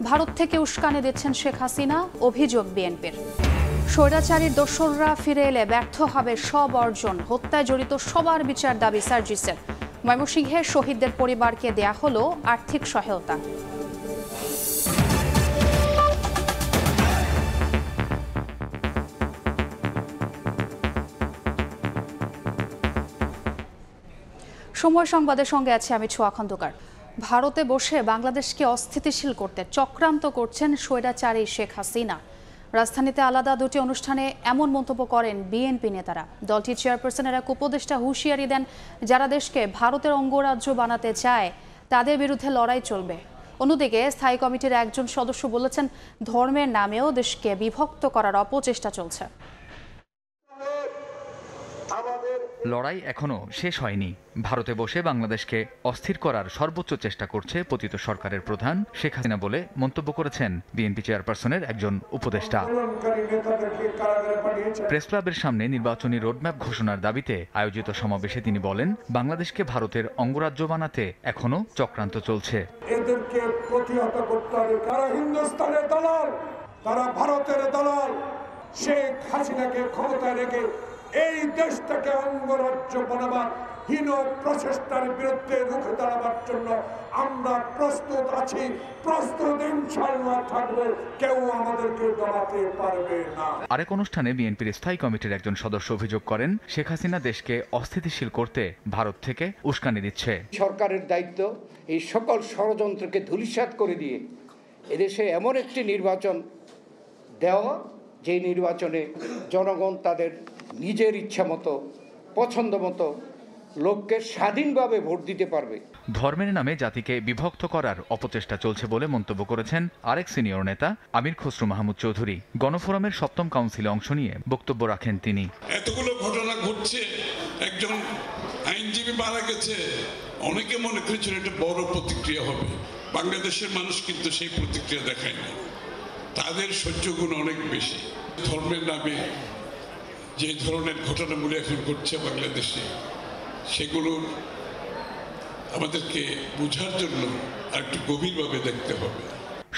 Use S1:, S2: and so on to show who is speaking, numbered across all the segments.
S1: ভারত থেকে উস্কানি দিচ্ছেন শেখ হাসিনা, অভিযোগ বিএনপির। স্বৈরাচারীর দোসররা ফিরে এলে ব্যর্থ হবে সব অর্জন, হত্যায় জড়িত সবার বিচার দাবি সার্জিসের। ময়মনসিংহে শহীদদের পরিবারকে দেয়া হলো আর্থিক সহায়তা। সময় সংবাদের সঙ্গে আছে আমি ছোয়া খন্দকার। ভারতে বসে বাংলাদেশকে অস্থিতিশীল করতে চক্রান্ত করছেন স্বৈরাচারী শেখ হাসিনা। রাজধানীতে আলাদা দুটি অনুষ্ঠানে এমন মন্তব্য করেন বিএনপি নেতারা। দলটির চেয়ারপারসনের এক উপদেষ্টা হুঁশিয়ারি দেন, যারা দেশকে ভারতের অঙ্গরাজ্য বানাতে চায় তাদের বিরুদ্ধে লড়াই চলবে। অন্যদিকে স্থায়ী কমিটির একজন সদস্য বলেছেন, ধর্মের নামেও দেশকে বিভক্ত করার অপচেষ্টা চলছে।
S2: লড়াই এখনো শেষ হয়নি। ভারতে বসে বাংলাদেশকে অস্থির করার সর্বোচ্চ চেষ্টা করছে পতিত সরকারের প্রধান শেখ হাসিনা বলে মন্তব্য করেছেন বিএনপি চেয়ারপারসনের একজন উপদেষ্টা। প্রেস ক্লাবের সামনে নির্বাচনী রোডম্যাপ ঘোষণার দাবিতে আয়োজিত সমাবেশে তিনি বলেন, বাংলাদেশকে ভারতের অঙ্গরাজ্য বানাতে এখনো চক্রান্ত চলছে।
S3: এদেরকে প্রতিহত করতে হবে। তারা হিন্দুস্তানের দালাল, তারা ভারতের দালাল। শেখ হাসিনাকে ক্ষমতায় রেখে এই দেশটাকে অঙ্গরাজ্য বানাবার হীন প্রচেষ্টার বিরুদ্ধে রুখে দাঁড়াবার জন্য আমরা প্রস্তুত আছি, প্রস্তুত ইনশাআল্লাহ থাকবে, কেউ আমাদেরকে দমাতে পারবে না।
S2: আরেক অনুষ্ঠানে বিএনপির স্থায়ী কমিটির একজন সদস্য অভিযোগ করেন, শেখ হাসিনা দেশকে অস্থিতিশীল করতে ভারত থেকে উস্কানি দিচ্ছে।
S4: সরকারের দায়িত্ব এই সকল ষড়যন্ত্রকে ধূলিসাৎ করে দিয়ে এদেশে এমন একটি নির্বাচন দেওয়া, যে নির্বাচনে জনগণ তাদের নিজের ইচ্ছা মতো, পছন্দ মতো লোককে স্বাধীনভাবে ভোট দিতে পারবে।
S2: ধর্মের নামে জাতিকে বিভক্ত করার অপচেষ্টা চলছে বলে মন্তব্য করেছেন আরেক সিনিয়র নেতা আমির খসরু মাহমুদ চৌধুরী। গণফোরামের ৭ম কাউন্সিলে অংশ নিয়ে বক্তব্য রাখেন তিনি।
S5: এতগুলো ঘটনা ঘটছে, একজন আইনজীবী মারা গেছে, অনেকে মনে করেছিল এটা বড় প্রতিক্রিয়া হবে। বাংলাদেশের মানুষ কিন্তু সেই প্রতিক্রিয়া দেখায় না, তাদের সহ্য গুণ অনেক বেশি। ধর্মের নামে যে ধরনের ঘটনাগুলো এখন ঘটছে বাংলাদেশে, সেগুলোর আমাদেরকে বোঝার জন্য আর একটু গভীরভাবে দেখতে হবে।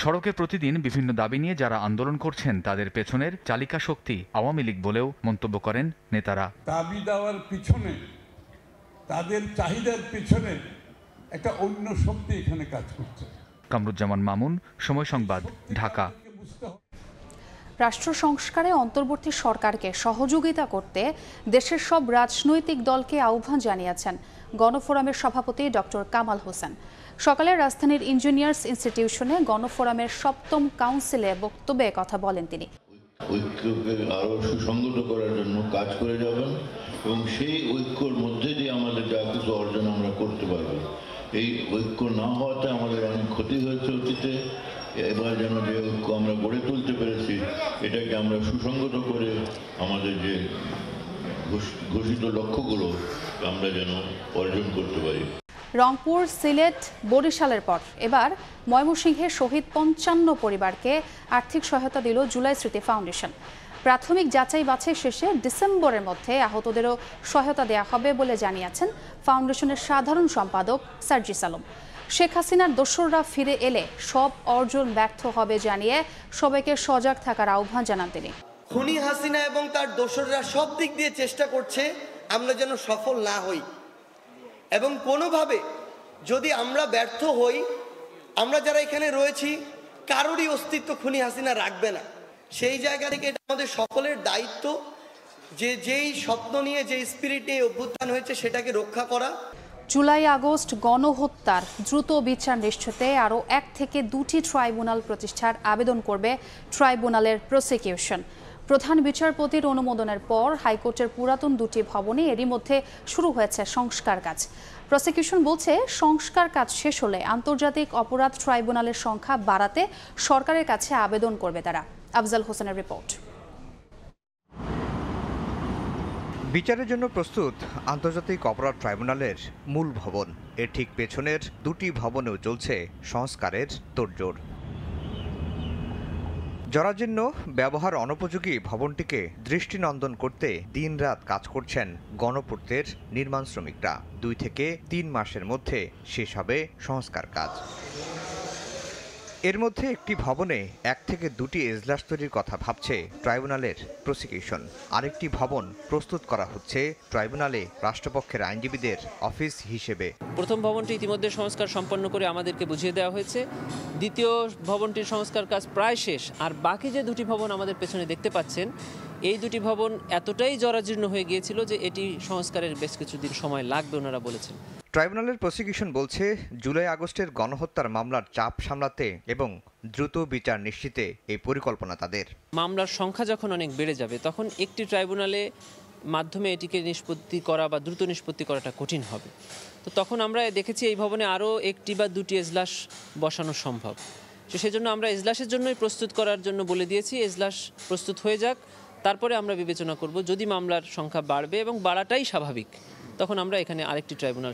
S2: সড়কে প্রতিদিন বিভিন্ন দাবি নিয়ে যারা আন্দোলন করছেন তাদের পেছনের চালিকা শক্তি আওয়ামী লীগ বলেও মন্তব্য করেন নেতারা।
S6: দাবি দেওয়ার পিছনে, তাদের চাহিদার পিছনে একটা অন্য শক্তি এখানে কাজ করছে।
S2: কামরুজ্জামান মামুন, সময় সংবাদ, ঢাকা।
S1: রাষ্ট্র সংস্কারে অন্তর্বর্তী সরকারকে সহযোগিতা করতে দেশের সব রাজনৈতিক দলকে আহ্বান জানিয়েছেন গণফোরামের সভাপতি ডক্টর কামাল হোসেন। সকালে রাজধানীর ইঞ্জিনিয়ার্স ইনস্টিটিউশনে গণফোরামের ৭ম কাউন্সিলে বক্তব্যে কথা বলেন তিনি।
S7: ঐক্যকে আরো সুসংগত করার জন্য কাজ করে যাবেন এবং সেই ঐক্যর মধ্যে দিয়ে আমাদের যা কিছু অর্জন আমরা করতে পারবো। এই ঐক্য না হওয়াতে আমাদের অনেক ক্ষতি হয়েছে অতীতে। এবার যেন যে ঐক্য আমরা গড়ে তুলতে পেরেছি, এটাকে আমরা সুসংগত করে আমাদের যে ঘোষিত লক্ষ্যগুলো আমরা যেন অর্জন করতে পারি।
S1: রংপুর, সিলেট, বরিশালের পর এবার ময়মনসিংহে শহীদ ৫৫ পরিবারকে আর্থিক সহায়তা দিল জুলাই স্মৃতি ফাউন্ডেশন। প্রাথমিক যাচাই বাছাই শেষে ডিসেম্বরের মধ্যে আহতদেরও সহায়তা দেওয়া হবে বলে জানিয়েছেন ফাউন্ডেশনের সাধারণ সম্পাদক সার্জিস আলম। শেখ হাসিনার দোসররা ফিরে এলে সব অর্জন ব্যর্থ হবে জানিয়ে সবাইকে সজাগ থাকার আহ্বান জানান তিনি।
S8: খুনি হাসিনা এবং তার দোসররা সব দিক দিয়ে চেষ্টা করছে আমরা যেন সফল না হই, এবং কোনোভাবে যদি আমরা ব্যর্থ হই, আমরা যারা এখানে রয়েছি কারোরই অস্তিত্ব খুনি হাসিনা রাখবে না। সেই জায়গা থেকে এটা আমাদের সকলের দায়িত্ব যে যেই স্বপ্ন নিয়ে, যে স্পিরিট নিয়ে অভ্যুত্থান হয়েছে সেটাকে রক্ষা করা।
S1: জুলাই আগস্ট গণহত্যার দ্রুত বিচার নিশ্চিতে আরও ১ থেকে ২টি ট্রাইব্যুনাল প্রতিষ্ঠার আবেদন করবে ট্রাইব্যুনালের প্রসিকিউশন। প্রধান বিচারপতির অনুমোদনের পর হাইকোর্টের পুরাতন দুটি ভবনে এরই মধ্যে শুরু হয়েছে সংস্কার কাজ। প্রসিকিউশন বলছে, সংস্কার কাজ শেষ হলে আন্তর্জাতিক অপরাধ ট্রাইব্যুনালের সংখ্যা বাড়াতে সরকারের কাছে আবেদন করবে তারা। আফজাল হোসেনের রিপোর্ট।
S9: বিচারের জন্য প্রস্তুত আন্তর্জাতিক অপরাধ ট্রাইব্যুনালের মূল ভবন। এর ঠিক পেছনের দুটি ভবনেও চলছে সংস্কারের তোড়জোড়। জরাজীর্ণ, ব্যবহার অনুপযোগী ভবনটিকে দৃষ্টিনন্দন করতে দিনরাত কাজ করছেন গণপূর্তের নির্মাণ শ্রমিকরা। ২ থেকে ৩ মাসের মধ্যে শেষ হবে সংস্কার কাজ। এর মধ্যে একটি ভবনে 1 থেকে 2টি এজলাস তৈরির কথা ভাবছে ট্রাইব্যুনালের প্রসিকিউশন। আরেকটি ভবন প্রস্তুত করা হচ্ছে ট্রাইব্যুনালে রাষ্ট্রপক্ষের আইনজীবীদের অফিস হিসেবে।
S10: প্রথম ভবনটি ইতিমধ্যে সংস্কার সম্পন্ন করে আমাদেরকে বুঝিয়ে দেওয়া হয়েছে। দ্বিতীয় ভবনটির সংস্কার কাজ প্রায় শেষ। আর বাকি যে 2টি ভবন আমাদের পেছনে দেখতে পাচ্ছেন, এই 2টি ভবন এতটাই জরাজীর্ণ হয়ে গিয়েছিল যে এটি সংস্কারের বেশ কিছুদিন সময় লাগবে ওনারা বলেছেন।
S9: ট্রাইব্যুনালের প্রসিকিউশন বলছে, জুলাই আগস্টের গণহত্যার মামলার চাপ সামলাতে এবং দ্রুত বিচার নিশ্চিতে এই পরিকল্পনা তাদের।
S10: মামলার সংখ্যা যখন অনেক বেড়ে যাবে তখন একটি ট্রাইব্যুনালে মাধ্যমে এটিকে নিষ্পত্তি করা বা দ্রুত নিষ্পত্তি করাটা কঠিন হবে। তো তখন আমরা দেখেছি এই ভবনে আরও 1টি বা 2টি এজলাস বসানো সম্ভব। তো সেজন্য আমরা এজলাসের জন্যই প্রস্তুত করার জন্য বলে দিয়েছি, এজলাস প্রস্তুত হয়ে যাক, তারপরে আমরা বিবেচনা করব। যদি মামলার সংখ্যা বাড়বে এবং বাড়াটাই স্বাভাবিক, তখন আমরা এখানে আরেকটি ট্রাইব্যুনাল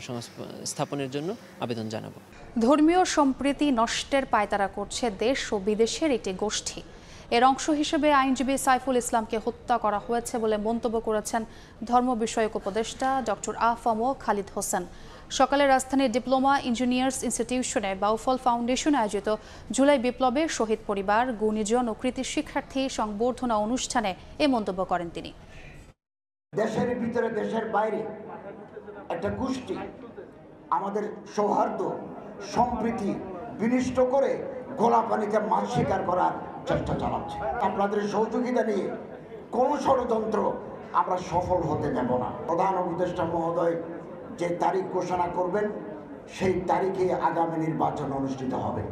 S10: স্থাপনের জন্য আবেদন জানাবো।
S1: ধর্মীয় সম্প্রীতি নষ্টের পায়তারা করছে দেশ ও বিদেশের একটি গোষ্ঠী। এর অংশ হিসেবে আইনজীবী সাইফুল ইসলামকে হত্যা করা হয়েছে বলে মন্তব্য করেছেন ধর্ম বিষয়ক উপদেষ্টা ডক্টর আ.ফ.ম. খালিদ হোসেন। সকালে রাজধানীর ডিপ্লোমা ইঞ্জিনিয়ার্স ইনস্টিটিউশনে বাউফল ফাউন্ডেশন আয়োজিত জুলাই বিপ্লবে শহীদ পরিবার, গুণীজন ও কৃতি শিক্ষার্থী সংবর্ধনা অনুষ্ঠানে এ মন্তব্য করেন তিনি।
S11: দেশের ভিতরে দেশের বাইরে একটা গোষ্ঠী আমাদের সৌহার্দ্য সম্প্রীতি বিনষ্ট করে গোলা পানিতে মাছ শিকার করার চেষ্টা চালাচ্ছে। আপনাদের সহযোগিতা নিয়ে কোন ষড়যন্ত্র আমরা সফল হতে দেব না। প্রধান উপদেষ্টা মহোদয় যে তারিখ ঘোষণা করবেন সেই তারিখে আগামী নির্বাচন অনুষ্ঠিত হবে।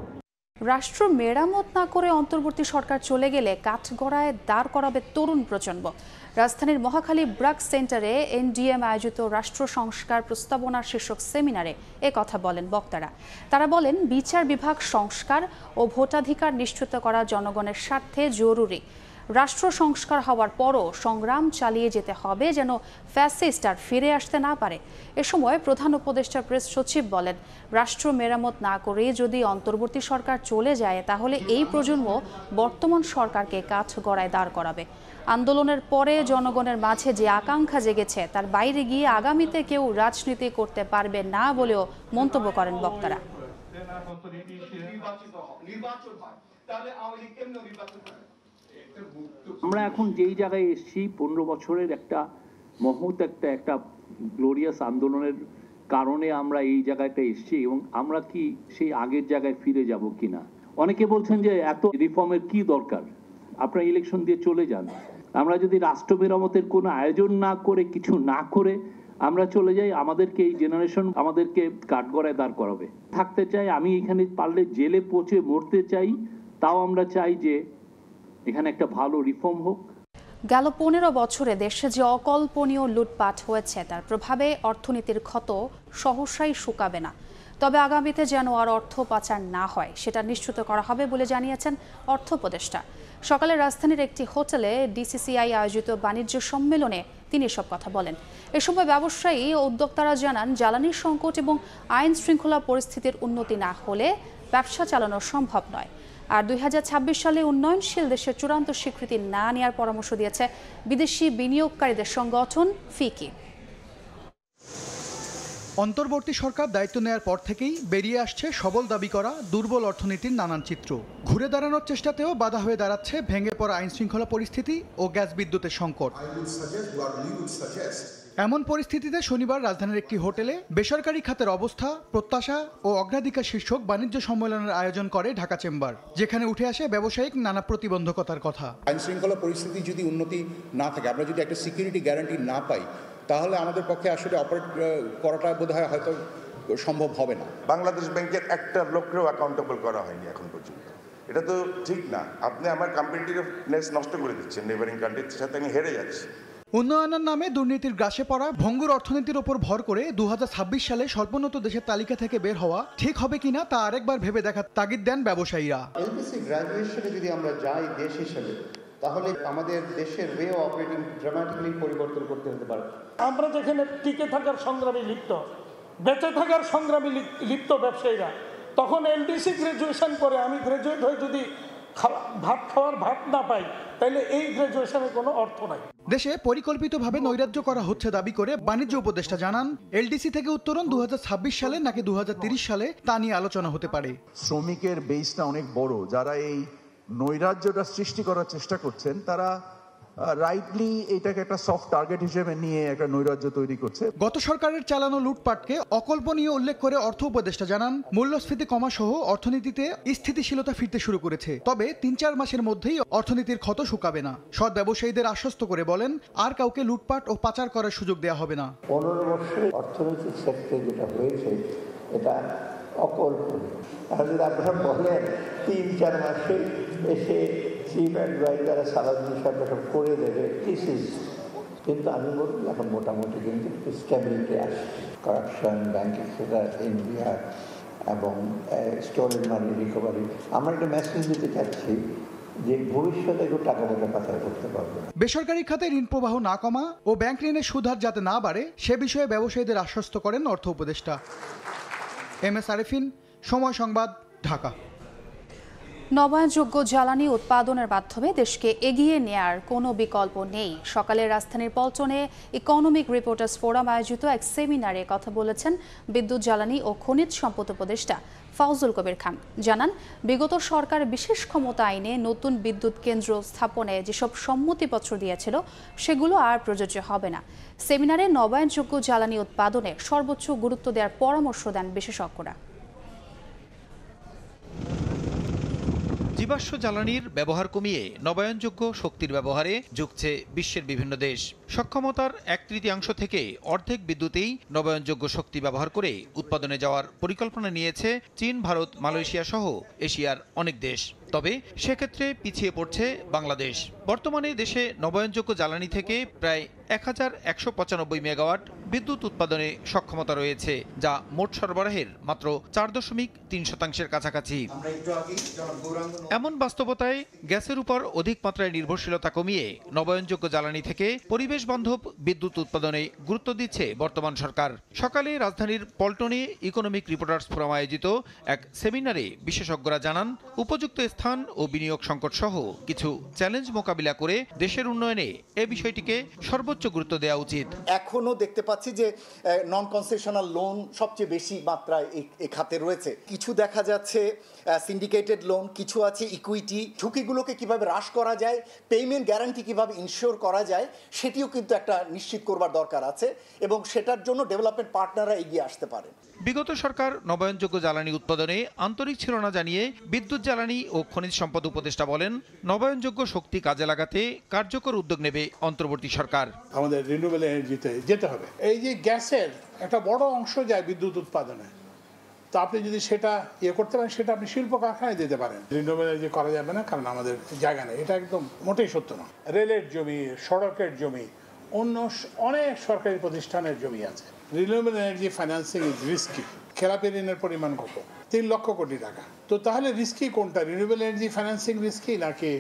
S1: রাষ্ট্র মেরামত না করে অন্তর্বর্তী সরকার চলে গেলে কাঠগড়ায় দাঁড় করাবে তরুণ প্রজন্ম। রাজধানীর মহাখালী ব্রাক সেন্টারে এনডিএম আয়োজিত রাষ্ট্র সংস্কার প্রস্তাবনা শীর্ষক সেমিনারে এ কথা বলেন বক্তারা। তারা বলেন, বিচার বিভাগ সংস্কার ও ভোটাধিকার নিশ্চিত করা জনগণের স্বার্থে জরুরি। রাষ্ট্র সংস্কার হওয়ার পরও সংগ্রাম চালিয়ে যেতে হবে যেন ফ্যাসিস্ট আর ফিরে আসতে না পারে। এ সময় প্রধান উপদেষ্টা প্রেস সচিব বলেন, রাষ্ট্র মেরামত না করে যদি অন্তর্বর্তী সরকার চলে যায় তাহলে এই প্রজন্ম বর্তমান সরকারকে কাঠগড়ায় দাঁড় করাবে। আন্দোলনের পরে জনগণের মাঝে যে আকাঙ্ক্ষা জেগেছে তার বাইরে গিয়ে আগামীতে কেউ রাজনীতি করতে পারবে না বলেও মন্তব্য করেন বক্তারা।
S12: আমরা এখন যেই জায়গায় এসেছি 15 বছরের একটা মহৎ একটা গ্লোরিয়াস আন্দোলনের কারণে আমরা এই জায়গাটা এসেছি এবং আমরা কি সেই আগের জায়গায় ফিরে যাব কিনা। অনেকে বলছেন যে এত রিফর্মের কি দরকার, আপনারা ইলেকশন দিয়ে চলে যান। আমরা যদি রাষ্ট্র মেরামতের কোনো আয়োজন না করে কিছু না করে আমরা চলে যাই, আমাদেরকে এই জেনারেশন আমাদেরকে কাঠগড়ায় দাঁড় করাবে। থাকতে চাই, আমি এখানে পারলে জেলে পচে মরতে চাই, তাও আমরা চাই যে এখানে একটা ভালো রিফর্ম হোক।
S1: গেল 15 বছরে দেশে যে অকল্পনীয় লুটপাট হয়েছে তার প্রভাবে অর্থনীতির ক্ষত সহসাই শুকাবে না। তবে আগামীতে যেন আর অর্থ পাচার না হয় সেটা নিশ্চিত করা হবে বলে জানিয়েছেন অর্থ উপদেষ্টা। সকালে রাজধানীর একটি হোটেলে ডিসিসিআই আয়োজিত বাণিজ্য সম্মেলনে তিনি এসব কথা বলেন। এ সময় ব্যবসায়ী ও উদ্যোক্তারা জানান, জ্বালানি সংকট এবং আইন শৃঙ্খলা পরিস্থিতির উন্নতি না হলে ব্যবসা চালানো সম্ভব নয়। আর 2026 সালে উন্নয়নশীল দেশের চূড়ান্ত স্বীকৃতি না নেওয়ার পরামর্শ দিয়েছে বিদেশি বিনিয়োগকারীদের সংগঠন ফিকি।
S13: অন্তর্বর্তী সরকার দায়িত্ব নেয়ার পর থেকেই বেরিয়ে আসছে সবল দাবি করা দুর্বল অর্থনীতির নানান চিত্র। ঘুরে দাঁড়ানোর চেষ্টাতেও বাধা হয়ে দাঁড়াচ্ছে ভেঙে পড়া আইন শৃঙ্খলা পরিস্থিতি ও গ্যাস বিদ্যুতের সংকট। এমন পরিস্থিতিতে শনিবার রাজধানীর একটি হোটেলে বেসরকারি খাতের অবস্থা, প্রত্যাশা ও অগ্রাধিকার শীর্ষক বাণিজ্য সম্মেলনের আয়োজন করে ঢাকা চেম্বার, যেখানে উঠে আসে ব্যবসায়িক নানা প্রতিবন্ধকতার কথা।
S14: আইন শৃঙ্খলা পরিস্থিতি যদি উন্নতি না থাকে, আমরা যদি একটা সিকিউরিটি গ্যারান্টি না পাই, তাহলে আমাদের পক্ষে আসলে অপারেট করাটা বোধহয় হয়তো সম্ভব হবে না।
S15: বাংলাদেশ ব্যাংকের একটা লোককেও অ্যাকাউন্টেবল করা হয়নি এখন পর্যন্ত। এটা তো ঠিক না। আপনি আমার কম্পিটিটিভনেস নষ্ট করে দিচ্ছেন। নেবারিং কান্ট্রির সাথে আমি হেরে যাচ্ছি।
S13: উন্নয়নের নামে দুর্নীতির গ্রাসে পড়া ভঙ্গুর অর্থনীতির ওপর ভর করে 2026 সালে স্বল্পোন্নত দেশের তালিকা থেকে বের হওয়া ঠিক হবে কিনা তা আরেকবার ভেবে দেখার তাগিদ দেন ব্যবসায়ীরা।
S16: এলপিসি গ্র্যাজুয়েশনে যদি আমরা যাই দেশ হিসেবে, তাহলে আমাদের দেশের ওয়ে অপারেটিং ড্রামাটিক্যালি পরিবর্তন করতে হতে পারে।
S17: আমরা যেখানে টিকে থাকার সংগ্রামে লিপ্ত, বেঁচে থাকার সংগ্রামে লিপ্ত ব্যবসায়ীরা, তখন এলডিসি গ্র্যাজুয়েশন করে আমি গ্র্যাজুয়েট হয়ে যদি ভাত খাওয়ার ভাত না পাই, তাহলে এই গ্রাজুয়েশনের কোনো অর্থ নাই।
S13: দেশে পরিকল্পিতভাবে নৈরাজ্য করা হচ্ছে দাবি করে বাণিজ্য উপদেষ্টা জানান, এলডিসি থেকে উত্তরণ 2026 সালে নাকি 2030 সালে তা নিয়ে আলোচনা হতে পারে।
S18: শ্রমিকের বেসটা অনেক বড়, যারা এই নৈরাজ্যটা সৃষ্টি করার চেষ্টা করছেন তারা রাইটলি এটাকে একটা সফট টার্গেট হিসেবে নিয়ে একটা নৈরাজ্য তৈরি করছে।
S13: গত সরকারের চালানো লুটপাটকে অকল্পনীয় উল্লেখ করে অর্থ উপদেষ্টা জানান, মূল্যস্ফীতি কমা সহ অর্থনীতিতে স্থিতিশীলতা ফিরতে শুরু করেছে, তবে 3-4 মাসের মধ্যেই অর্থনীতির ক্ষত শুকাবে না। সৎ ব্যবসায়ীদের আশ্বস্ত করে বলেন, আর কাউকে লুটপাট ও পাচার করার সুযোগ দেওয়া হবে না।
S19: 15 বছরে অর্থনৈতিক সেক্টরে যেটা হয়েছে এটা অকল্পনীয়। তাহলে আপনারা বলেন 3-4 মাসে এসে চিফ অ্যাডভাইজার সালাউদ্দিন সাহেব সব করে দেবে, কিন্তু আমি বলব এখন মোটামুটি কিন্তু স্টেবিলিটি আসছে। কারাপশন, ব্যাংকিং সেক্টর, এনবিআর এবং স্টোরেজ মানি রিকভারি। আমরা একটা মেসেজ দিতে চাচ্ছি যে ভবিষ্যতে একটু টাকা পয়সা পাচার করতে পারবে।
S13: বেসরকারি খাতে ঋণ প্রবাহ না কমা ও ব্যাংক ঋণের সুদহার যাতে না বাড়ে সে বিষয়ে ব্যবসায়ীদের আশ্বস্ত করেন অর্থ উপদেষ্টা। MS আরেফিন, সময় সংবাদ, ঢাকা।
S1: নবায়নযোগ্য জ্বালানি উৎপাদনের মাধ্যমে দেশকে এগিয়ে নেয়ার কোনো বিকল্প নেই। সকালে রাজধানীর পল্টনে ইকোনমিক রিপোর্টার্স ফোরাম আয়োজিত এক সেমিনারে কথা বলেছেন বিদ্যুৎ, জ্বালানি ও খনিজ সম্পদ উপদেষ্টা ফাউজুল কবির খান। জানান, বিগত সরকার বিশেষ ক্ষমতা আইনে নতুন বিদ্যুৎ কেন্দ্র স্থাপনে যেসব সম্মতিপত্র দিয়েছিল সেগুলো আর প্রযোজ্য হবে না। সেমিনারে নবায়নযোগ্য জ্বালানি উৎপাদনে সর্বোচ্চ গুরুত্ব দেওয়ার পরামর্শ দেন বিশেষজ্ঞরা।
S20: জীবাশ্ম জ্বালানির ব্যবহার কমিয়ে নবায়নযোগ্য শক্তির ব্যবহারে ঝুঁকছে বিশ্বের বিভিন্ন দেশ। সক্ষমতার 1/3 থেকে অর্ধেক বিদ্যুতেই নবায়নযোগ্য শক্তি ব্যবহার করে উৎপাদনে যাওয়ার পরিকল্পনা নিয়েছে চীন, ভারত, মালয়েশিয়া সহ এশিয়ার অনেক দেশ। তবে সেক্ষেত্রে পিছিয়ে পড়ছে বাংলাদেশ। বর্তমানে দেশে নবায়নযোগ্য জ্বালানি থেকে প্রায় 1195 মেগাওয়াট বিদ্যুৎ উৎপাদনে সক্ষমতা রয়েছে, যা মোট সরবরাহের মাত্র 4.3% কাছাকাছি। এমন বাস্তবতায় গ্যাসের উপর অধিক মাত্রায় নির্ভরশীলতা কমিয়ে নবায়নযোগ্য জ্বালানি থেকে পরিবেশ বান্ধব বিদ্যুৎ উৎপাদনে গুরুত্ব দিচ্ছে বর্তমান সরকার। সকালে রাজধানীর পল্টনে ইকোনমিক রিপোর্টার্স ফোরাম আয়োজিত এক সেমিনারে বিশেষজ্ঞরা জানান, উপযুক্ত স্থান ও বিনিয়োগ সংকট সহ কিছু চ্যালেঞ্জ মোকাবিলা করে দেশের উন্নয়নে এ বিষয়টিকে সর্বোচ্চ গুরুত্ব দেওয়া উচিত।
S21: এখনো দেখতে পাচ্ছি যে নন কনসেশনাল লোন সবচেয়ে বেশি মাত্রায় এই খাতে রয়েছে। কিছু দেখা যাচ্ছে সিন্ডিকেটেড লোন, কিছু আছে ইকুইটি। ঝুঁকিগুলোকে কিভাবে হ্রাস করা যায়, পেমেন্ট গ্যারান্টি কিভাবে ইনশিওর করা যায়, সেটিও কিন্তু একটা নিশ্চিত করবার দরকার আছে এবং সেটার জন্য ডেভেলপমেন্ট পার্টনাররা এগিয়ে আসতে পারে।
S20: বিগত সরকার নবায়নযোগ্য জ্বালানি উৎপাদনে আন্তরিক ছিল না জানিয়ে বিদ্যুৎ, জ্বালানি ও খনিজ সম্পদ উপদেষ্টা বলেন, নবায়নযোগ্য শক্তি কাজে লাগাতে কার্যকর উদ্যোগ নেবে অন্তর্বর্তী সরকার।
S6: আমাদের রিনিউয়েবল এনার্জিতে যেতে হবে। এই যে গ্যাসের একটা বড় অংশ যায় বিদ্যুৎ উৎপাদনে, তো আপনি যদি সেটা করতে পারেন, সেটা আপনি শিল্প কারখানায় দিতে পারেন। রিনিউয়েবল এনার্জি করা যাবে না, কারণ আমাদের জায়গা নেই। এটা একদম মোটেই সত্য না। রেলের জমি, সড়কের জমি, অন্য অনেক সরকারি প্রতিষ্ঠানের জমি আছে। Renewable energy financing is risky. খেলাপি ঋণের পরিমাণ কত? 3 লক্ষ কোটি টাকা। তো তাহলে রিস্কি কোনটা? রিনিউয়েবল এনার্জি ফাইন্যান্সিং রিস্কি নাকি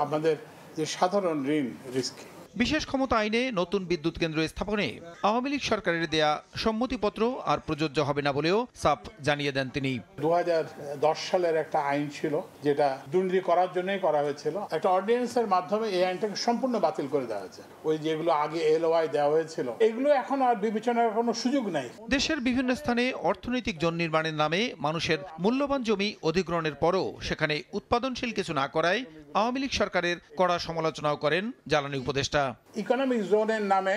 S6: আমাদের যে সাধারণ ঋণ রিস্কি?
S20: বিশেষ ক্ষমতা আইনে নতুন বিদ্যুৎ কেন্দ্র স্থাপনে আওয়ামী লীগ সরকারের দেয়া সম্মতিপত্র আর প্রযোজ্য হবে না বলেও সাফ জানিয়ে দেন তিনি।
S6: 2010 সালের একটা আইন ছিল, যেটা দুর্নীতি করার জন্যই করা হয়েছিল। একটা অর্ডিন্যান্সের মাধ্যমে এই আইনটাকে সম্পূর্ণ বাতিল করে দেওয়া হয়েছে। ওই যেগুলো আগে LOI দেওয়া হয়েছিল, এগুলো এখন আর বিবেচনার কোনো সুযোগ নাই।
S20: দেশের বিভিন্ন স্থানে অর্থনৈতিক জোন নির্মাণের নামে মানুষের মূল্যবান জমি অধিগ্রহণের পরও সেখানে উৎপাদনশীল কিছু না করায় আওয়ামী লীগ সরকারের কড়া সমালোচনাও করেন জ্বালানি উপদেষ্টা।
S6: ইকোনমিক জোনের নামে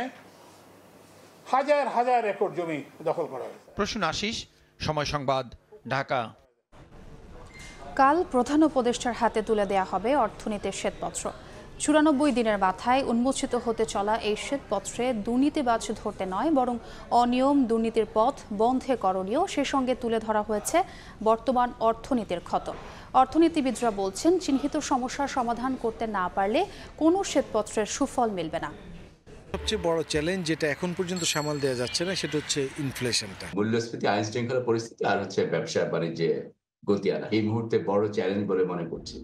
S6: হাজার হাজার একর জমি দখল করা হয়েছে।
S20: প্রশ্ন আশিস, সময় সংবাদ, ঢাকা।
S1: কাল প্রধান উপদেষ্টার হাতে তুলে দেয়া হবে অর্থনীতির শ্বেতপত্র। 94 দিনের মাথায় উন্মোচিত হতে চলা এই শ্বেতপত্রে দুর্নীতিবাজ ধরতে নয়, বরং অনিয়ম, দুর্নীতির পথ বন্ধে করণীয়, সে সঙ্গে তুলে ধরা হয়েছে বর্তমান অর্থনীতির ক্ষত। অর্থনীতিবিদরা বলছেন, চিহ্নিত সমস্যার সমাধান করতে না পারলে কোনো শ্বেতপত্রের সুফল মিলবে না।
S22: সবচেয়ে বড় চ্যালেঞ্জ যেটা এখন পর্যন্ত সামাল দেওয়া যাচ্ছে না, সেটা হচ্ছে ইনফ্লেশনটা।
S23: মূল্যস্ফীতি, আইন শৃঙ্খলা পরিস্থিতি আর ব্যবসা বাণিজ্যে গতি আনা এই মুহূর্তে বড় চ্যালেঞ্জ বলে মনে করছি।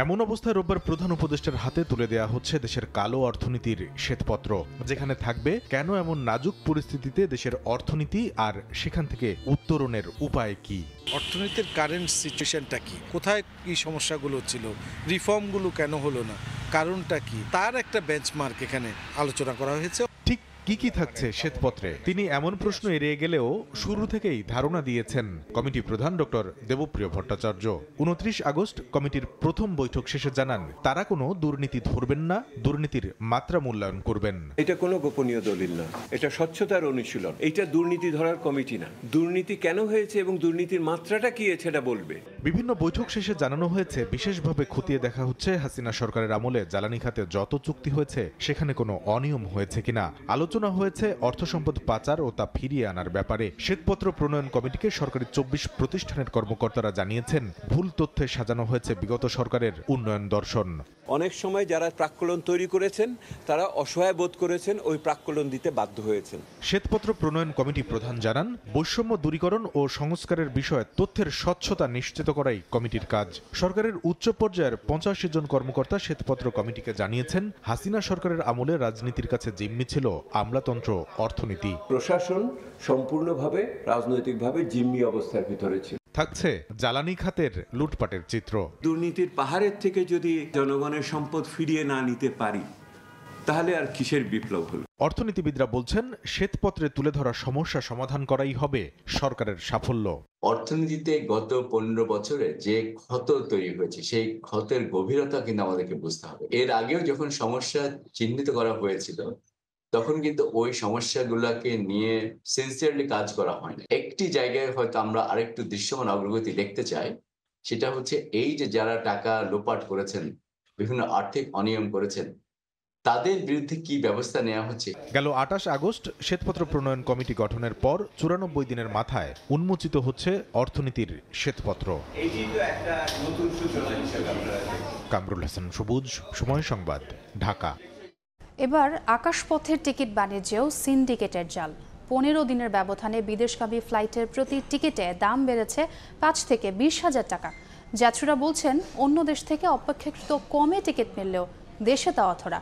S3: এমন অবস্থায় রোববার প্রধান উপদেষ্টার হাতে তুলে দেয়া হচ্ছে দেশের কালো অর্থনীতির শ্বেতপত্র, যেখানে থাকবে কেন এমন নাজুক পরিস্থিতিতে দেশের অর্থনীতি আর সেখান থেকে উত্তরণের উপায় কি।
S22: অর্থনীতির কারেন্ট সিচুয়েশনটা কি, কোথায় কি সমস্যাগুলো ছিল, রিফর্মগুলো কেন হলো না, কারণটা কি, তার একটা বেঞ্চমার্ক এখানে আলোচনা করা হয়েছে।
S3: ঠিক কি কি থাকছে শ্বেতপত্রে তিনি এমন প্রশ্ন এড়িয়ে গেলেও শুরু থেকেই ধারণা দিয়েছেন কমিটি প্রধান ডক্টর দেবপ্রিয় ভট্টাচার্য। 29 আগস্ট কমিটির প্রথম বৈঠক শেষে জানান তারা কোনো দুর্নীতি ধরবেন না, দুর্নীতির মাত্রা মূল্যায়ন করবেন।
S4: এটা কোনো গোপনীয় দলিল না, এটা স্বচ্ছতার অনুশীলন। এটা দুর্নীতি ধরার কমিটি না। দুর্নীতি কেন হয়েছে এবং দুর্নীতির মাত্রাটা কি সেটা বলবে।
S3: বিভিন্ন বৈঠক শেষে জানানো হয়েছে বিশেষভাবে খতিয়ে দেখা হচ্ছে হাসিনা সরকারের আমলে জ্বালানি খাতে যত চুক্তি হয়েছে সেখানে কোনো অনিয়ম হয়েছে কিনা। আলোচনা হয়েছে অর্থ সম্পদ পাচার ও তা ফিরিয়ে আনার ব্যাপারে। শ্বেতপত্র প্রণয়ন কমিটিকে সরকারি 24 প্রতিষ্ঠানের কর্মকর্তারা জানিয়েছেন ভুল তথ্যে সাজানো হয়েছে বিগত সরকারের উন্নয়ন দর্শন।
S4: অনেক সময় যারা প্রাক্কলন তৈরি করেছেন তারা অসহায় বোধ করেছেন, ওই প্রাক্কলন দিতে বাধ্য হয়েছেন।
S3: শ্বেতপত্র প্রণয়ন কমিটি প্রধান জানান বৈষম্য দূরীকরণ ও সংস্কারের বিষয়ে তথ্যের স্বচ্ছতা নিশ্চিত করাই কমিটির কাজ। সরকারের উচ্চ পর্যায়ের 85 জন কর্মকর্তা শ্বেতপত্র কমিটিকে জানিয়েছেন হাসিনা সরকারের আমলে রাজনীতির কাছে জিম্মি ছিল আমলাতন্ত্র, অর্থনীতি।
S4: প্রশাসন সম্পূর্ণভাবে রাজনৈতিকভাবে জিম্মি অবস্থার ভিতরে ছিল।
S3: থাকছে জ্বালানি খাতের লুটপাটের চিত্র।
S4: দুর্নীতির পাহাড়ের থেকে যদি জনগণের সম্পদ ফিরিয়ে না নিতে পারি তাহলে আর কিসের বিপ্লব হলো।
S3: অর্থনীতিবিদরা বলছেন শ্বেতপত্রে তুলে ধরা সমস্যা সমাধান করাই হবে সরকারের সাফল্য।
S23: অর্থনীতিতে গত 15 বছরে যে ক্ষত তৈরি হয়েছে সেই ক্ষতের গভীরতা কিন্তু আমাদেরকে বুঝতে হবে। এর আগেও যখন সমস্যা চিহ্নিত করা হয়েছিল তখন কিন্তু ওই সমস্যাগুলোকে নিয়ে সিনসিয়ারলি কাজ করা হয় না। একটি জায়গায় হয়তো আমরা আরেকটু দৃশ্যমান অগ্রগতি দেখতে চাই, সেটা হচ্ছে এই যে যারা টাকা লোপাট করেছেন, বিভিন্ন আর্থিক অনিয়ম করেছেন, তাদের বিরুদ্ধে কি ব্যবস্থা নেওয়া হচ্ছে।
S3: গেল 28 আগস্ট শ্বেতপত্র প্রণয়ন কমিটি গঠনের পর 94 দিনের মাথায় উন্মোচিত হচ্ছে অর্থনীতির শ্বেতপত্র। কামরুল হাসান সবুজ, সময় সংবাদ, ঢাকা।
S1: এবার আকাশপথের টিকিট বাণিজ্যেও সিন্ডিকেটের জাল। 15 দিনের ব্যবধানে বিদেশগামী ফ্লাইটের প্রতি টিকিটে দাম বেড়েছে 5 থেকে 20 হাজার টাকা। যাত্রীরা বলছেন অন্য দেশ থেকে অপেক্ষাকৃত কমে টিকিট মিললেও দেশে তা অথরা।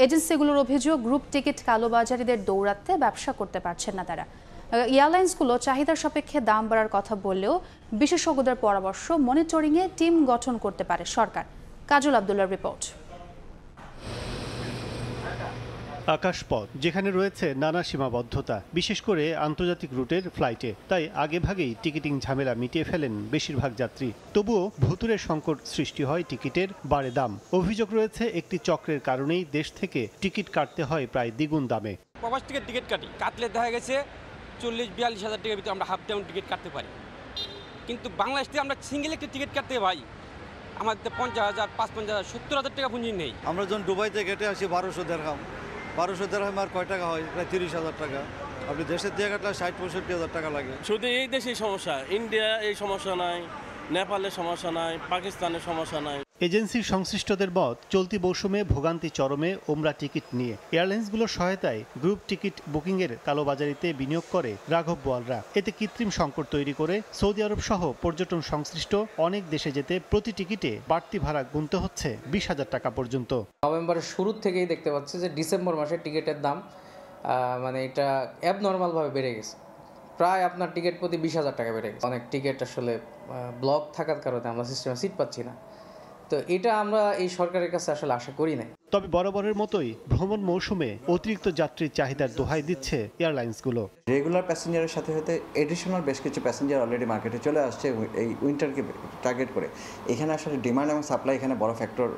S1: এজেন্সিগুলোর অভিযোগ গ্রুপ টিকিট কালোবাজারিদের দৌড়াতে ব্যবসা করতে পারছেন না তারা। এয়ারলাইন্সগুলো চাহিদার সাপেক্ষে দাম বাড়ার কথা বললেও বিশেষজ্ঞদের পরামর্শ মনিটরিংয়ে টিম গঠন করতে পারে সরকার। কাজল আব্দুল্লাহর রিপোর্ট।
S5: আকাশপথ যেখানে রয়েছে নানা সীমাবদ্ধতা, বিশেষ করে আন্তর্জাতিক রুটের ফ্লাইটে, তাই আগেভাগেই টিকিটিং ঝামেলা মিটিয়ে ফেলেন বেশিরভাগ যাত্রী। তবুও ভুতুড়ে সংকট সৃষ্টি হয় টিকিটের, বাড়ে দাম। অভিযোগ রয়েছে একটি চক্রের কারণেই দেশ থেকে টিকিট কাটতে হয় প্রায় দ্বিগুণ দামে।
S24: প্রবাস টিকিট কাটলে দেখা গেছে 40-42 হাজার টাকার ভিতরে আমরা হাফ ডাউন টিকিট কাটতে পারি, কিন্তু বাংলাদেশ থেকে আমরা সিঙ্গেল একটি টিকিট কাটতে ভাই আমাদের 50,000, 55,000, 70,000 টাকা পুঁজি নেই।
S25: আমরা যখন দুবাইতে কেটে আসি 1200 দিরহাম আর কয় টাকা হয়? প্রায় 30,000 টাকা। আপনি দেশের দিয়ে কাটলে 60-65 হাজার টাকা লাগে।
S26: শুধু এই দেশেই সমস্যা, ইন্ডিয়া এই সমস্যা নাই, নেপালের সমস্যা নাই, পাকিস্তানের সমস্যা নাই।
S5: এজেন্সির সংশ্লিষ্টদের মত চলতি মৌসুমে ভোগান্তি চরমে ওমরা টিকিট নিয়ে। এয়ারলাইন্সগুলোর সহায়তায় গ্রুপ টিকিট বুকিংয়ের কালোবাজারিতে বিনিয়োগ করে রাঘব বোয়ালরা। এতে কৃত্রিম সংকট তৈরি করে সৌদি আরব সহ পর্যটন সংশ্লিষ্ট অনেক দেশে যেতে প্রতি টিকিটে বাড়তি ভাড়া গুনতে হচ্ছে 20,000 টাকা পর্যন্ত।
S27: নভেম্বরের শুরু থেকেই দেখতে পাচ্ছি যে ডিসেম্বর মাসে টিকিটের দাম মানে এটা অ্যাবনর্মালভাবে বেড়ে গেছে। প্রায় আপনার টিকিট প্রতি 20,000 টাকা বেড়ে গেছে। অনেক টিকিট আসলে ব্লক থাকার কারণে আমরা সিস্টেমে সিট পাচ্ছি না। তো এটা আমরা এই সরকারের কাছে আসলে আশা করি নাই।
S5: তবে বরাবরের মতোই ভ্রমণ মৌসুমে অতিরিক্ত যাত্রীর চাহিদার দোহাই দিচ্ছে এয়ারলাইন্সগুলো।
S28: রেগুলার প্যাসেঞ্জারের সাথে সাথে এডিশনাল বেশ কিছু প্যাসেঞ্জার অলরেডি মার্কেটে চলে আসছে এই উইন্টারকে টার্গেট করে। এখানে আসলে ডিমান্ড এবং সাপ্লাই এখানে বড় ফ্যাক্টর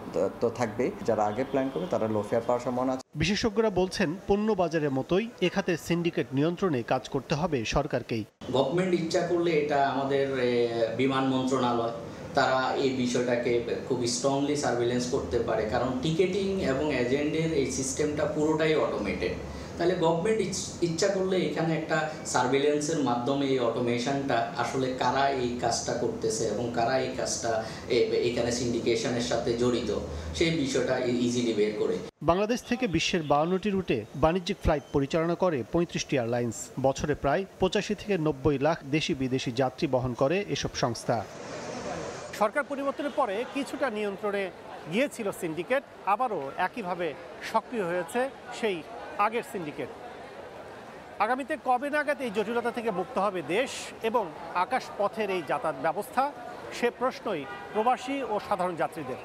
S28: তো থাকবেই। যারা আগে প্ল্যান করবে তারা লো ফেয়ার পাওয়ার সম্ভাবনা আছে।
S5: বিশেষজ্ঞরা বলছেন পণ্য বাজারের মতোই এখাতে সিন্ডিকেট নিয়ন্ত্রণে কাজ করতে হবে সরকারকেই।
S29: গভর্নমেন্ট ইচ্ছা করলে এটা আমাদের বিমান মন্ত্রণালয় তারা এই বিষয়টাকে খুব স্ট্রংলি সার্ভিলেন্স করতে পারে, কারণ টিকেটিং এবং এজেন্টের এই সিস্টেমটা পুরোটাই অটোমেটেড। তাহলে গভর্নমেন্ট ইচ্ছা করলে এখানে একটা সার্ভিলেন্সের মাধ্যমে এই অটোমেশনটা আসলে কারা এই কাজটা করতেছে এবং কারা এই কাজটা এখানে সিন্ডিকেশনের সাথে জড়িত সেই বিষয়টা ইজিলি বের করে।
S5: বাংলাদেশ থেকে বিশ্বের 52টি রুটে বাণিজ্যিক ফ্লাইট পরিচালনা করে 35টি এয়ারলাইন্স। বছরে প্রায় 85 থেকে 90 লাখ দেশি বিদেশি যাত্রী বহন করে এসব সংস্থা।
S2: সরকার পরিবর্তনের পরে কিছুটা নিয়ন্ত্রণে গিয়েছিল সিন্ডিকেট, আবারও একইভাবে সক্রিয় হয়েছে সেই আগের সিন্ডিকেট। আগামীতে কবে নাগাদ এই জটিলতা থেকে মুক্ত হবে দেশ এবং আকাশপথের এই যাতায়াত ব্যবস্থা, সে প্রশ্নই প্রবাসী ও সাধারণ যাত্রীদের।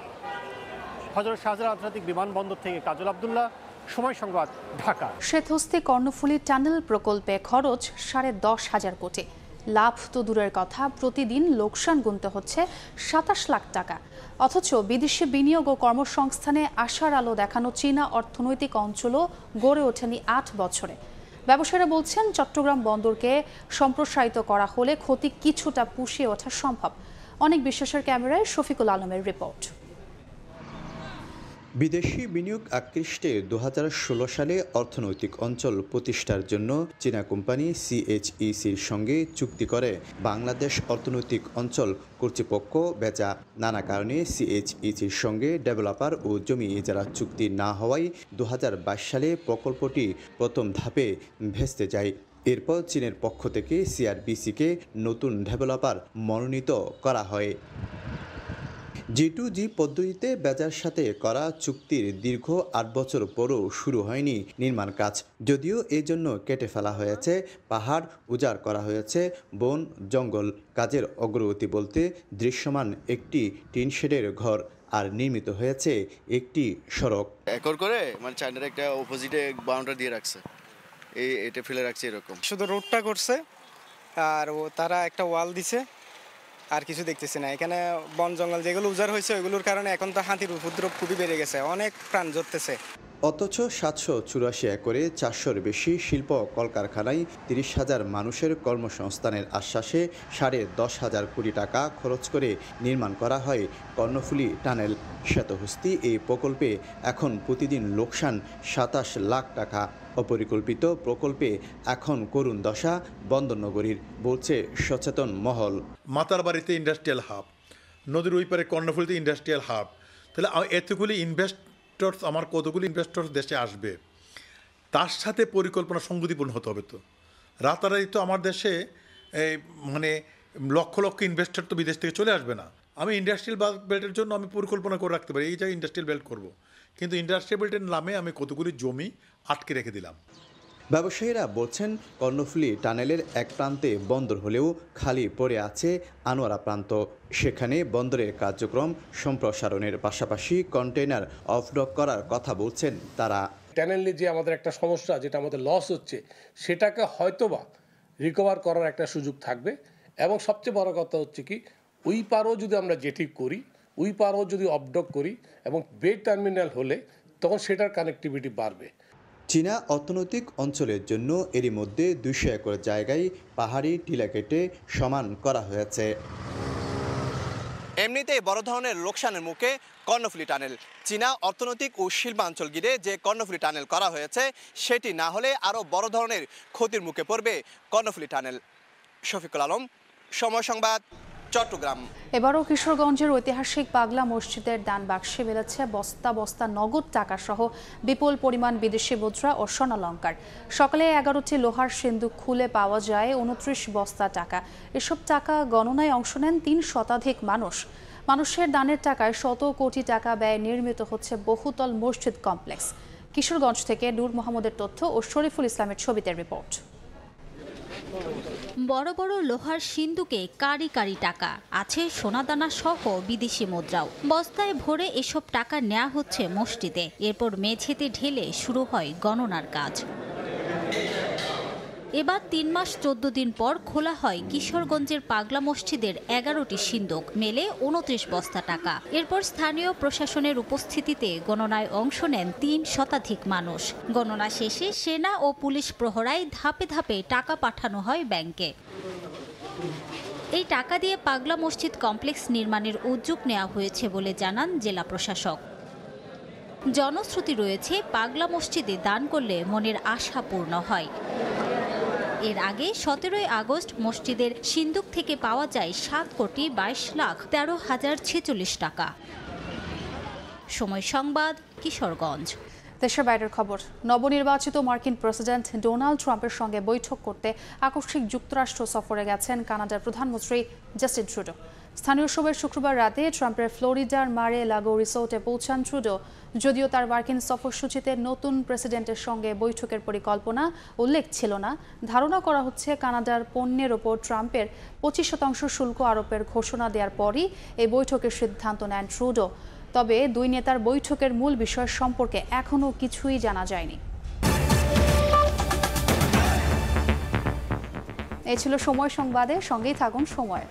S2: হযরত শাহজালাল আন্তর্জাতিক বিমানবন্দর থেকে কাজল আব্দুল্লাহ, সময় সংবাদ, ঢাকা।
S1: শ্বেতহস্তি কর্ণফুলী টানেল প্রকল্পে খরচ 10.5 কোটি। লাভ তো দূরের কথা, প্রতিদিন লোকসান গুনতে হচ্ছে 27 লাখ টাকা। অথচ বিদেশি বিনিয়োগ ও কর্মসংস্থানে আশার আলো দেখানো চীনা অর্থনৈতিক অঞ্চলও গড়ে ওঠেনি 8 বছরে। ব্যবসায়ীরা বলছেন, চট্টগ্রাম বন্দরকে সম্প্রসারিত করা হলে ক্ষতি কিছুটা পুষিয়ে ওঠা সম্ভব। অনেক বিশ্বাসের ক্যামেরায় শফিকুল আলমের রিপোর্ট।
S7: বিদেশি বিনিয়োগ আকৃষ্টে 2016 সালে অর্থনৈতিক অঞ্চল প্রতিষ্ঠার জন্য চীনা কোম্পানি CHECর সঙ্গে চুক্তি করে বাংলাদেশ অর্থনৈতিক অঞ্চল কর্তৃপক্ষ। বেচা নানা কারণে CHECর সঙ্গে ডেভেলপার ও জমি ইজারা চুক্তি না হওয়ায় 2022 সালে প্রকল্পটি প্রথম ধাপে ভেস্তে যায়। এরপর চীনের পক্ষ থেকে CRBCকে নতুন ডেভেলপার মনোনীত করা হয়। G2G পদ্ধতিতে বেচার সাথে করা চুক্তির দীর্ঘ 8 বছর পরও শুরু হয়নি নির্মাণ কাজ। যদিও এজন্য কেটে ফেলা হয়েছে পাহাড়, উজাড় করা হয়েছে বন জঙ্গল। কাজের অগ্রগতি বলতে দৃশ্যমান একটি টিন শেডের ঘর আর নির্মিত হয়েছে একটি সড়ক।
S8: একর করে মানে চাইনার একটা অপোজিটে বাউন্ডারি দিয়ে রাখছে, এটা ফেলে রাখছে এরকম।
S9: শুধু রোডটা করছে আর তারা একটা ওয়াল দিছে, আর কিছু দেখতেছি না। এখানে বন জঙ্গল যেগুলো উজাড় হয়েছে ওইগুলোর কারণে এখন তো হাতির উপদ্রব খুবই বেড়ে গেছে, অনেক প্রাণ ঝরতেছে।
S7: অথচ 784 একরে 400-র বেশি শিল্প কলকারখানায় 30,000 মানুষের কর্মসংস্থানের আশ্বাসে 10.5 কোটি টাকা খরচ করে নির্মাণ করা হয় কর্ণফুলী টানেল। শ্বেতহস্তি এই প্রকল্পে এখন প্রতিদিন লোকসান 27 লাখ টাকা। অপরিকল্পিত প্রকল্পে এখন করুণ দশা বন্দরনগরীর, বলছে সচেতন মহল।
S10: মাতারবাড়িতে ইন্ডাস্ট্রিয়াল হাব, নদীর ওই পারে কর্ণফুলীতে ইন্ডাস্ট্রিয়াল হাব, তাহলে এতগুলি ইনভেস্টর্স, আমার কতগুলি ইনভেস্টর্স দেশে আসবে, তার সাথে পরিকল্পনা সংগতিপূর্ণ হতে হবে। তো রাতারাতি তো আমার দেশে মানে লক্ষ লক্ষ ইনভেস্টর তো বিদেশ থেকে চলে আসবে না। আমি ইন্ডাস্ট্রিয়াল বেল্টের জন্য আমি পরিকল্পনা করে রাখতে পারি, এই জায়গায় ইন্ডাস্ট্রিয়াল বেল্ট করব, কিন্তু ইন্ডাস্ট্রিয়াল বেল্টের নামে আমি কতগুলি জমি আটকে রেখে দিলাম।
S7: ব্যবসায়ীরা বলছেন, কর্ণফুলী টানেলের এক প্রান্তে বন্দর হলেও খালি পড়ে আছে আনোয়ারা প্রান্ত। সেখানে বন্দরের কার্যক্রম সম্প্রসারণের পাশাপাশি কন্টেইনার অফডক করার কথা বলছেন তারা।
S17: টানেলে যে আমাদের একটা সমস্যা, যেটা আমাদের লস হচ্ছে, সেটাকে হয়তোবা রিকভার করার একটা সুযোগ থাকবে। এবং সবচেয়ে বড় কথা হচ্ছে কি, ওই পারও যদি আমরা জেটি করি, ওই পারও যদি অফডক করি এবং বে টার্মিনাল হলে তখন সেটার কানেক্টিভিটি বাড়বে।
S7: চীনা অর্থনৈতিক অঞ্চলের জন্য এরই মধ্যে 200 একর জায়গায় পাহাড়ি টিলা কেটে সমান করা হয়েছে।
S11: এমনিতেই বড় ধরনের লোকসানের মুখে কর্ণফুলী টানেল। চীনা অর্থনৈতিক ও শিল্পাঞ্চল ঘিরে যে কর্ণফুলী টানেল করা হয়েছে, সেটি না হলে আরও বড় ধরনের ক্ষতির মুখে পড়বে কর্ণফুলী টানেল। শফিকুল আলম, সময় সংবাদ, চট্টগ্রাম।
S1: এবারও কিশোরগঞ্জের ঐতিহাসিক পাগলা মসজিদের দান বাক্সে মিলেছে বস্তা বস্তা নগদ টাকা সহ বিপুল পরিমাণ বিদেশি মুদ্রা ও স্বর্ণালংকার। সকালে 11টি লোহার সিন্দুক খুলে পাওয়া যায় 29 বস্তা টাকা। এসব টাকা গণনায় অংশ নেন 3 শতাধিক মানুষ। মানুষের দানের টাকায় শত কোটি টাকা ব্যয়ে নির্মিত হচ্ছে বহুতল মসজিদ কমপ্লেক্স। কিশোরগঞ্জ থেকে নূর মোহাম্মদের তথ্য ও শরীফুল ইসলামের ছবিতে রিপোর্ট।
S12: বড় বড় লোহার সিন্দুকে কারি কারি টাকা, আছে সোনাদানা সহ বিদেশি মুদ্রাও। বস্তায় ভরে এসব টাকা নেওয়া হচ্ছে মসজিদে, এরপর মেঝেতে ঢেলে শুরু হয় গণনার কাজ। এবার 3 মাস 14 দিন পর খোলা হয় কিশোরগঞ্জের পাগলা মসজিদের 11টি সিন্দুক, মেলে 29 বস্তা টাকা। এরপর স্থানীয় প্রশাসনের উপস্থিতিতে গণনায় অংশ নেন 3 শতাধিক মানুষ। গণনা শেষে সেনা ও পুলিশ প্রহরায় ধাপে ধাপে টাকা পাঠানো হয় ব্যাংকে। এই টাকা দিয়ে পাগলা মসজিদ কমপ্লেক্স নির্মাণের উদ্যোগ নেওয়া হয়েছে বলে জানান জেলা প্রশাসক। জনশ্রুতি রয়েছে, পাগলা মসজিদে দান করলে মনের আশা পূর্ণ হয়। এর আগে 17 আগস্ট মসজিদের সিন্দুক থেকে পাওয়া যায় 7,22,13,046 টাকা। সময় সংবাদ, কিশোরগঞ্জ।
S1: দেশের বাইরের খবর। নবনির্বাচিত মার্কিন প্রেসিডেন্ট ডোনাল্ড ট্রাম্পের সঙ্গে বৈঠক করতে আকস্মিক যুক্তরাষ্ট্র সফরে গেছেন কানাডার প্রধানমন্ত্রী জাস্টিন ট্রুডো। স্থানীয় সময় শুক্রবার রাতে ট্রাম্পের ফ্লোরিডার মারে লাগো রিসোর্টে পৌঁছান ট্রুডো। যদিও তার মার্কিন সফরসূচিতে নতুন প্রেসিডেন্টের সঙ্গে বৈঠকের পরিকল্পনা উল্লেখ ছিল না, ধারণা করা হচ্ছে কানাডার পণ্যের ওপর ট্রাম্পের 25% শুল্ক আরোপের ঘোষণা দেওয়ার পরই এই বৈঠকের সিদ্ধান্ত নেন ট্রুডো। তবে দুই নেতার বৈঠকের মূল বিষয় সম্পর্কে এখনও কিছুই জানা যায়নি। এই ছিল সময় সংবাদে, সঙ্গেই থাকুন সময়।